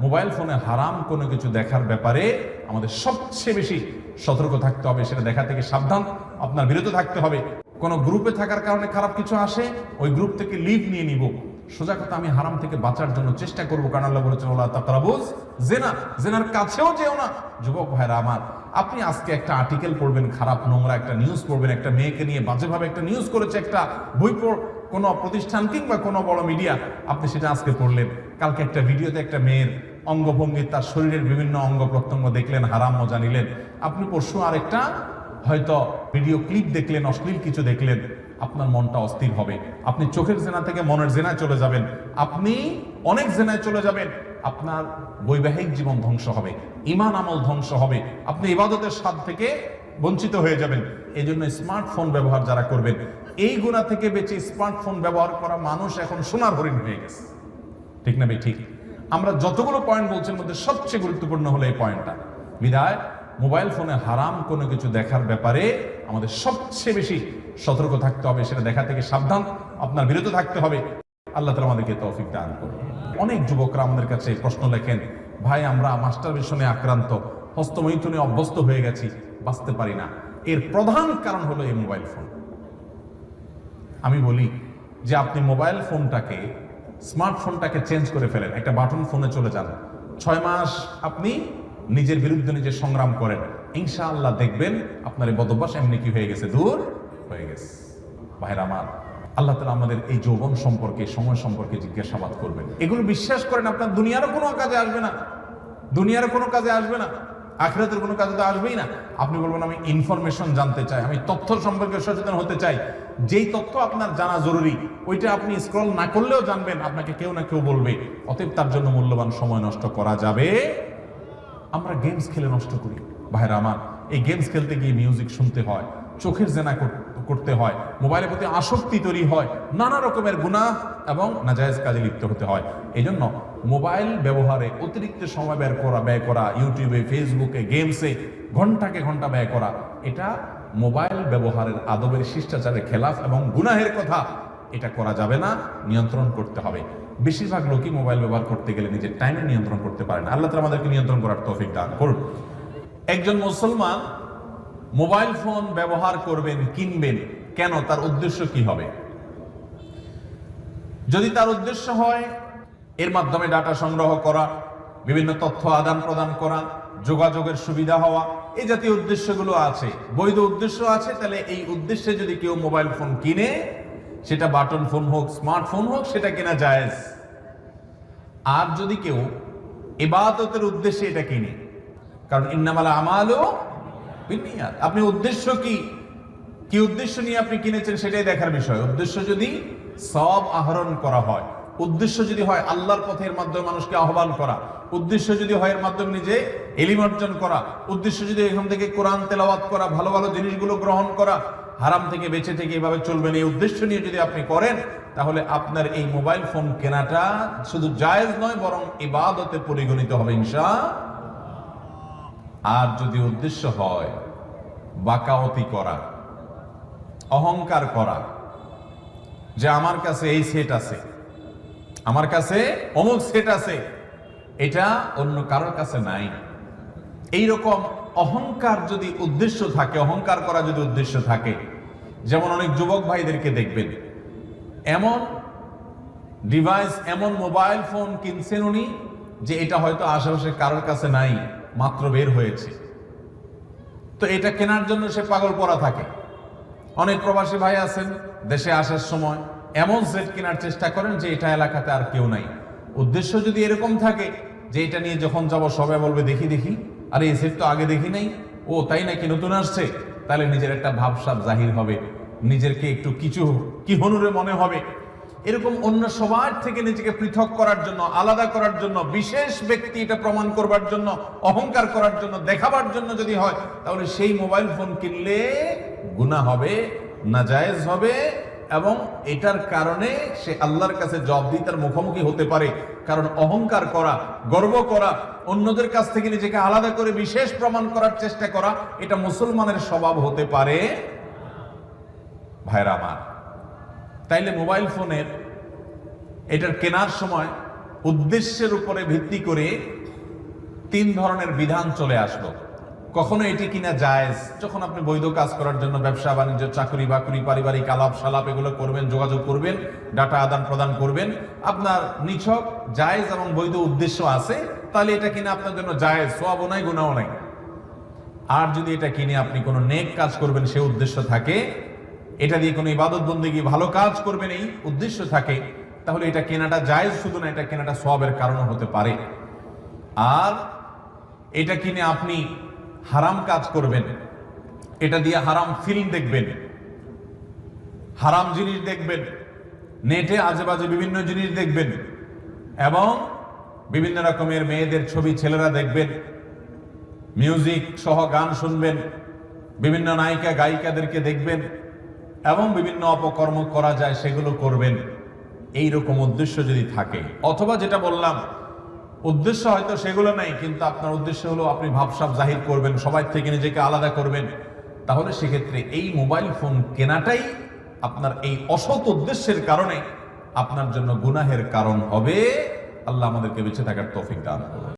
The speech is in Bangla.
মোবাইল ফোনে হারাম কোনো কিছু দেখার ব্যাপারে আমাদের সবচেয়ে বেশি সতর্ক থাকতে হবে। সেটা দেখা থেকে সাবধান, আপনার বিরত থাকতে হবে। কোনো গ্রুপে থাকার কারণে খারাপ কিছু আসে, ওই গ্রুপ থেকে লিভ নিয়ে নিব। সোজা কথা, আমি হারাম থেকে বাঁচার জন্য চেষ্টা করবো, কারণ আল্লাহ বলেছেন ওয়ালা তাকরাবুজ জিনা, জিনার কাছেও যেও না। যুবক ভাইরা আমার, আপনি আজকে একটা আর্টিকেল পড়বেন, খারাপ নোংরা একটা নিউজ পড়বেন, একটা মেয়েকে নিয়ে বাজেভাবে একটা নিউজ করেছে একটা বই কোনো প্রতিষ্ঠান কিংবা কোনো বড় মিডিয়া, আপনি সেটা আজকে পড়লেন। কালকে একটা ভিডিওতে একটা মেয়ের অঙ্গভঙ্গি, তার শরীরের বিভিন্ন অঙ্গ প্রত্যঙ্গ দেখলেন, হারাম মজা নিলেন। আপনি পরশু আরেকটা হয়তো ভিডিও ক্লিপ দেখলেন, অশ্লীল কিছু দেখলেন, আপনার মনটা অস্থির হবে। আপনি চোখের জেনা থেকে মনের জেনায় চলে যাবেন, আপনি অনেক জেনায় চলে যাবেন। আপনার বৈবাহিক জীবন ধ্বংস হবে, ঈমান আমল ধ্বংস হবে, আপনি ইবাদতের স্বাদ থেকে বঞ্চিত হয়ে যাবেন। এই জন্য স্মার্টফোন ব্যবহার যারা করবেন, এই গুনাহ থেকে বেঁচে স্মার্টফোন ব্যবহার করা মানুষ এখন সোনার হরিণ হয়ে গেছে। ঠিক না ভাই? ঠিক। আমরা যতগুলো পয়েন্ট বলছি মধ্যে সবচেয়ে গুরুত্বপূর্ণ হলো এই পয়েন্টটা। বিধায় মোবাইল ফোনে হারাম কোনো কিছু দেখার ব্যাপারে আমাদের সবচেয়ে বেশি সতর্ক থাকতে হবে। সেটা দেখা থেকে সাবধান, আপনার বিরত থাকতে হবে। আল্লাহ তাআলা আমাদেরকে তৌফিক দান করুন। অনেক যুবকরা আমাদের কাছে প্রশ্ন লেখেন, ভাই আমরা মাস্টারবেশনে আক্রান্ত, হস্তমৈথুনে অভ্যস্ত হয়ে গেছি, বাঁচতে পারি না। এর প্রধান কারণ হলো এই মোবাইল ফোন। আমি বলি যে আপনি মোবাইল ফোনটাকে, স্মার্টফোনটাকে চেঞ্জ করে ফেলেন, একটা বাটন ফোনে চলে যান। 6 মাস আপনি নিজের বিরুদ্ধে নিজে সংগ্রাম করেন, ইনশাআল্লাহ দেখবেন আপনার এই বদভ্যাস এমনি কি হয়ে গেছে, দূর হয়ে গেছে। ভাইরা আমার, আল্লাহ তাআলা আমাদের এই যৌবন সম্পর্কে, সময় সম্পর্কে জিজ্ঞাসাবাদ করবেন। এগুলো বিশ্বাস করেন, আপনার দুনিয়ারও কোনো কাজে আসবে না, দুনিয়ারও কোনো কাজে আসবে না, আখিরাতের কোনো কাজে তো আসবেই না। আপনি বলবেন আমি ইনফরমেশন জানতে চাই, আমি তথ্য সম্পর্কে সচেতন হতে চাই। যেই তথ্য আপনার জানা জরুরি, ওইটা আপনি স্ক্রল না করলেও জানবেন, আপনাকে কেউ না কেউ বলবে। অতএব তার জন্য মূল্যবান সময় নষ্ট করা যাবে। আমরা গেমস খেলে নষ্ট করি। ভাইরা আমার, এই গেমস খেলতে গিয়ে মিউজিক শুনতে হয়, চোখের জেনা করতে হয়, মোবাইলের প্রতি আসক্তি তৈরি হয়, নানা রকমের গুনাহ এবং নাজায়েজ কাজে লিপ্ত হতে হয়। এই জন্য মোবাইল ব্যবহারে অতিরিক্ত সময় ব্যয় করা, ইউটিউবে, ফেসবুকে, গেমসে ঘন্টাকে ঘন্টা ব্যয় করা, এটা মোবাইল ব্যবহারের আদবের শিষ্টাচারের খেলাফ এবং গুনাহের কথা। এটা করা যাবে না, নিয়ন্ত্রণ করতে হবে। বেশিরভাগ লোকই মোবাইল ব্যবহার করতে গেলে নিজের টাইমে নিয়ন্ত্রণ করতে পারে না। আল্লাহ তাআলা আমাদেরকে নিয়ন্ত্রণ করার তৌফিক দান করুন। একজন মুসলমান মোবাইল ফোন ব্যবহার করবেন, কিনবেন কেন? তার উদ্দেশ্য কি হবে? যদি তার উদ্দেশ্য হয় এর মাধ্যমে ডাটা সংগ্রহ করা, বিভিন্ন তথ্য আদান প্রদান করা, যোগাযোগের সুবিধা হওয়া, এই জাতীয় উদ্দেশ্যগুলো আছে, বৈধ উদ্দেশ্য আছে, তাহলে এই উদ্দেশ্যে যদি কেউ মোবাইল ফোন কিনে, সেটা বাটন ফোন হোক, স্মার্টফোন হোক, সেটা কেনা জায়েজ। আর যদি কেউ ইবাদতের উদ্দেশ্যে এটা কিনে, কারণ ইন্নামাল আমালু বিন্নিয়াত, আপনি উদ্দেশ্য কি উদ্দেশ্য নিয়ে আপনি কিনেছেন সেটাই দেখার বিষয়। উদ্দেশ্য যদি সওয়াব আহরণ করা হয়, উদ্দেশ্য যদি হয় আল্লাহর পথের মাধ্যমে মানুষকে আহ্বান করা, উদ্দেশ্য যদি হয় এর মাধ্যমে নিজে ইলম অর্জন করা, উদ্দেশ্য যদি এখান থেকে কোরআন তেলাওয়াত করা, ভালো ভালো জিনিসগুলো গ্রহণ করা, হারাম থেকে বেঁচে থেকে এভাবে চলবেন, এই উদ্দেশ্য নিয়ে যদি আপনি করেন, তাহলে আপনার এই মোবাইল ফোন কেনাটা শুধু জায়েজ নয়, বরং ইবাদতে পরিগণিত হবে ইনশাআল্লাহ। আর যদি উদ্দেশ্য হয় বাকাওয়াতি করা, অহংকার করা, যে আমার কাছে এই সেট আছে, আমার কাছে অমুক সেট আছে, এটা অন্য কারোর কাছে নাই, এইরকম অহংকার যদি উদ্দেশ্য থাকে, অহংকার করা যদি উদ্দেশ্য থাকে, যেমন অনেক যুবক ভাইদেরকে দেখবেন এমন ডিভাইস, এমন মোবাইল ফোন কিনছেন উনি, যে এটা হয়তো আশেপাশে কারোর কাছে নাই, মাত্র বের হয়েছে, তো এটা কেনার জন্য সে পাগল পড়া থাকে। অনেক প্রবাসী ভাই আছেন, দেশে আসার সময় এমন সেট কেনার চেষ্টা করেন যে এটা এলাকাতে আর কেউ নাই। উদ্দেশ্য যদি এরকম থাকে যে এটা নিয়ে যখন যাব সবাই বলবে দেখি দেখি, আরে এই সেট তো আগে দেখি নাই, ও তাই নাকি নতুন আসছে, তাহলে নিজের একটা ভাবসাব জাহির হবে, নিজেরকে একটু কিছু কি হনুরে মনে হবে। এরকম অন্য সবার থেকে নিজেকে পৃথক করার জন্য, আলাদা করার জন্য, বিশেষ ব্যক্তি এটা প্রমাণ করবার জন্য, অহংকার করার জন্য, দেখাবার জন্য যদি হয়, তাহলে সেই মোবাইল ফোন কিনলে গুনাহ হবে, নাজায়েজ হবে, এবং এটার কারণে সে আল্লাহর কাছে জবাবদিহিতার মুখোমুখি হতে পারে। কারণ অহংকার করা, গর্ব করা, অন্যদের কাছ থেকে নিজেকে আলাদা করে বিশেষ প্রমাণ করার চেষ্টা করা, এটা মুসলমানের স্বভাব হতে পারে। ভাইরা আমার, তাইলে মোবাইল ফোনের এটার কেনার সময় উদ্দেশ্যের উপরে ভিত্তি করে তিন ধরনের বিধান চলে আসলো। কখনো এটি কিনা জায়েজ, যখন আপনি বৈধ কাজ করার জন্য ব্যবসা বাণিজ্য, চাকরি বাকরি, পারিবারিক আলাপ সালাপ এগুলো করবেন, যোগাযোগ করবেন, ডাটা আদান প্রদান করবেন, আপনার নিছক জায়েজ এবং বৈধ উদ্দেশ্য আছে, তাহলে এটা কিনা আপনার জন্য জায়েজ, সওয়াবও নাই গুনাহও নাই। আর যদি এটা কিনে আপনি কোনো নেক কাজ করবেন সে উদ্দেশ্য থাকে, এটা দিয়ে কোনো ইবাদত বন্দেগী ভালো কাজ করবেন এই উদ্দেশ্য থাকে, তাহলে এটা কেনাটা জায়েজ, শুধু না এটা কেনাটা সওয়াবের কারণও হতে পারে। আর এটা কিনে আপনি হারাম কাজ করবেন, এটা দিয়ে হারাম ফিল্ম দেখবেন, হারাম জিনিস দেখবেন, নেটে আজে বাজে বিভিন্ন জিনিস দেখবেন, এবং বিভিন্ন রকমের মেয়েদের ছবি ছেলেরা দেখবেন, মিউজিক সহ গান শুনবেন, বিভিন্ন নায়িকা গায়িকাদেরকে দেখবেন, এবং বিভিন্ন অপকর্ম করা যায় সেগুলো করবেন। এই রকম উদ্দেশ্য যদি থাকে, অথবা যেটা বললাম উদ্দেশ্য হয়তো সেগুলো নাই, কিন্তু আপনার উদ্দেশ্য হলো আপনি ভাবসাব জাহির করবেন, সবাই থেকে নিজেকে আলাদা করবেন, তাহলে সেক্ষেত্রে এই মোবাইল ফোন কেনাটাই আপনার এই অসৎ উদ্দেশ্যের কারণে আপনার জন্য গুনাহের কারণ হবে। আল্লাহ আমাদেরকে বেঁচে থাকার তৌফিক দান করুন।